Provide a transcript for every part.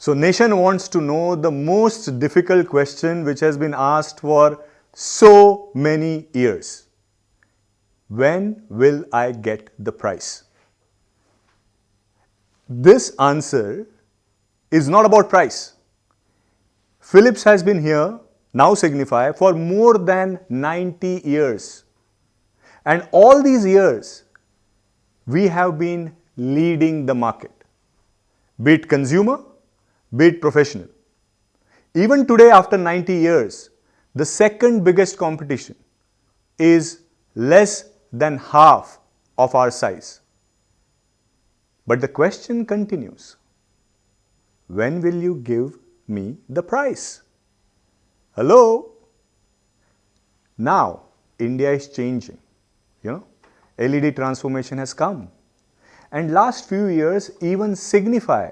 So nation wants to know the most difficult question which has been asked for so many years. When will I get the price? This answer is not about price. Philips has been here, now Signify, for more than 90 years. And all these years, we have been leading the market, be it consumer, be it professional. Even today, after 90 years, the second biggest competition is less than half of our size. But the question continues, when will you give me the price? Hello? Now, India is changing. LED transformation has come. And last few years, even Signify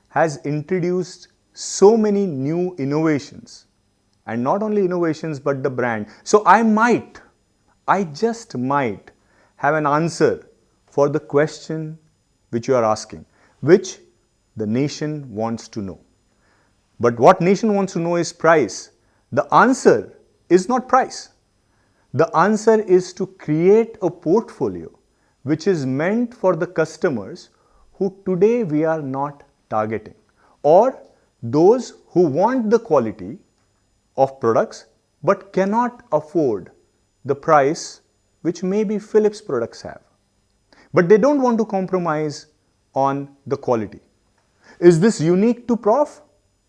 has introduced so many new innovations. And not only innovations, but the brand. So I just might have an answer for the question which you are asking, which the nation wants to know. But what nation wants to know is price. The answer is not price. The answer is to create a portfolio which is meant for the customers who today we are not targeting, or those who want the quality of products but cannot afford the price which maybe Philips products have. But they don't want to compromise on the quality. Is this unique to Prof?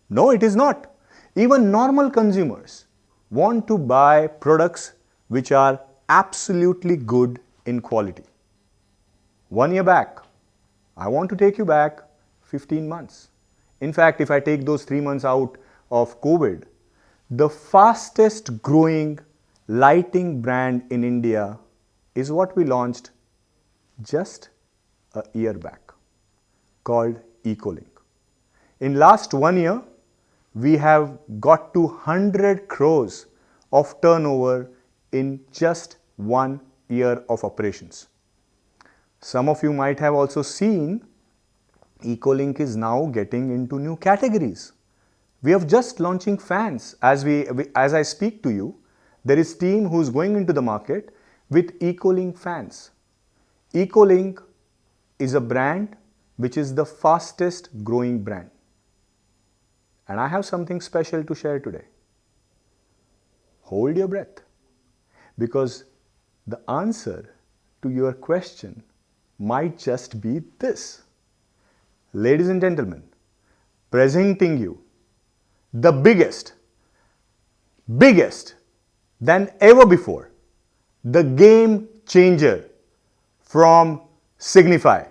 No, it is not. Even normal consumers want to buy products which are absolutely good in quality. 1 year back, I want to take you back 15 months. In fact, if I take those 3 months out of COVID, the fastest growing lighting brand in India is what we launched just a year back, called Ecolink. In last 1 year, we have got to 100 crores of turnover in just 1 year of operations. Some of you might have also seen Ecolink is now getting into new categories. We have just launching fans. As I speak to you, there is team who's going into the market with Ecolink fans. Ecolink is a brand which is the fastest growing brand. And I have something special to share today. Hold your breath, because the answer to your question might just be this. Ladies and gentlemen, presenting you the biggest than ever before, the game changer from Signify.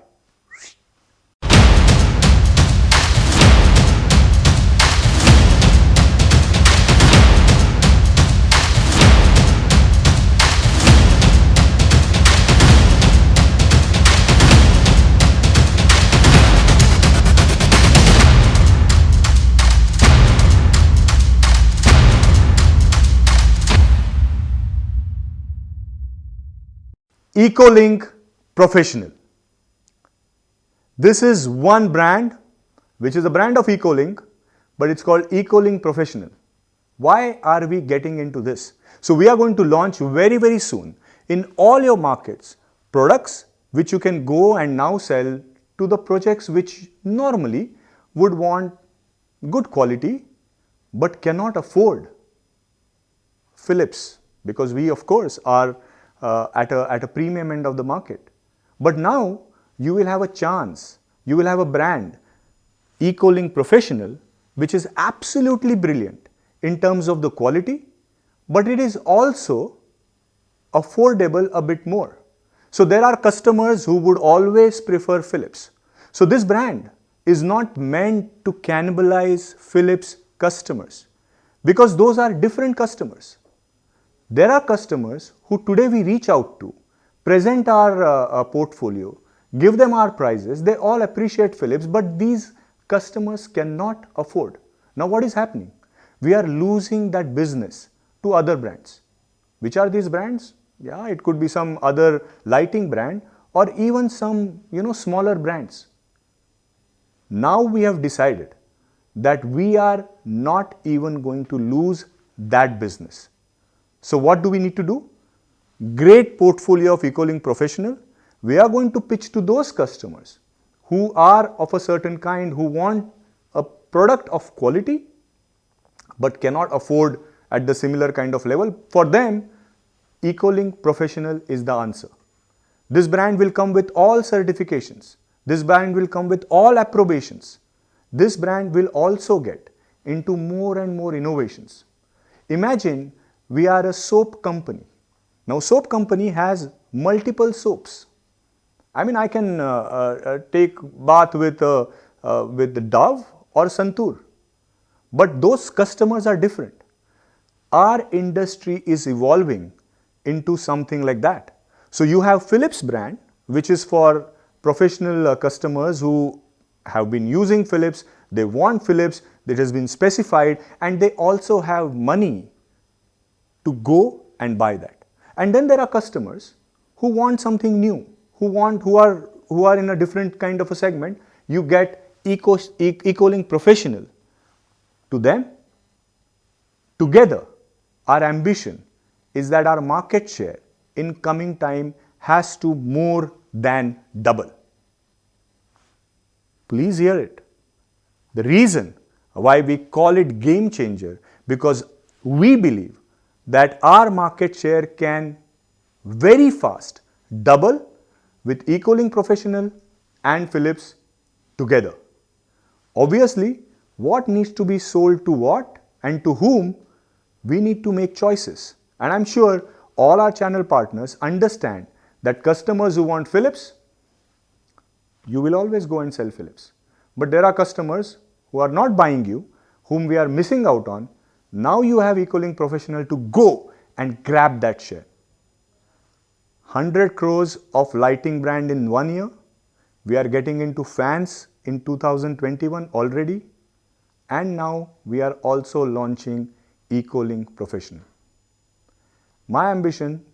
Ecolink Professional. This is one brand which is a brand of Ecolink, but it's called Ecolink Professional. Why are we getting into this? So we are going to launch very soon in all your markets products which you can go and now sell to the projects which normally would want good quality but cannot afford Philips, because we of course are at a premium end of the market. But now you will have a chance, you will have a brand, Ecolink Professional, which is absolutely brilliant in terms of the quality, but it is also affordable a bit more. So there are customers who would always prefer Philips. So this brand is not meant to cannibalize Philips customers, because those are different customers. There are customers who today we reach out to, present our portfolio, give them our prices, they all appreciate Philips, but these customers cannot afford. Now what is happening? We are losing that business to other brands. Which are these brands? Yeah, it could be some other lighting brand or even some smaller brands. Now we have decided that we are not even going to lose that business. So what do we need to do? Great portfolio of Ecolink Professional. We are going to pitch to those customers who are of a certain kind, who want a product of quality but cannot afford at the similar kind of level. For them, Ecolink Professional is the answer. This brand will come with all certifications. This brand will come with all approbations. This brand will also get into more and more innovations. Imagine we are a soap company. Now, soap company has multiple soaps. I mean, I can take bath with the Dove or Santur, but those customers are different. Our industry is evolving into something like that. So you have Philips brand, which is for professional customers who have been using Philips, they want Philips, that has been specified, and they also have money to go and buy that. And then there are customers who want something new, who are in a different kind of a segment. You get Ecolink Professional. To them, together, our ambition is that our market share in coming time has to more than double. Please hear it. The reason why we call it game changer, because we believe that our market share can very fast double with Ecolink Professional and Philips together. Obviously, what needs to be sold to what and to whom, we need to make choices. And I'm sure all our channel partners understand that customers who want Philips, you will always go and sell Philips. But there are customers who are not buying you, whom we are missing out on. Now you have Ecolink Professional to go and grab that share. 100 crores of lighting brand in 1 year. We are getting into fans in 2021 already. And now we are also launching Ecolink Professional. My ambition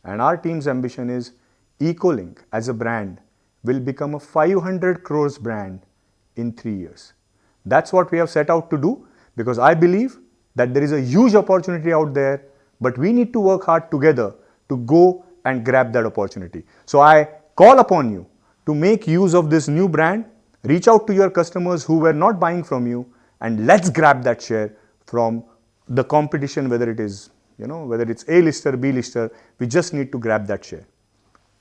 and our team's ambition is Ecolink as a brand will become a 500 crores brand in 3 years. That's what we have set out to do, because I believe that there is a huge opportunity out there, but we need to work hard together to go and grab that opportunity. So I call upon you to make use of this new brand, reach out to your customers who were not buying from you, and let's grab that share from the competition, whether it is, whether it's A-lister, B-lister, we just need to grab that share.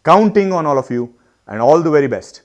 Counting on all of you, and all the very best.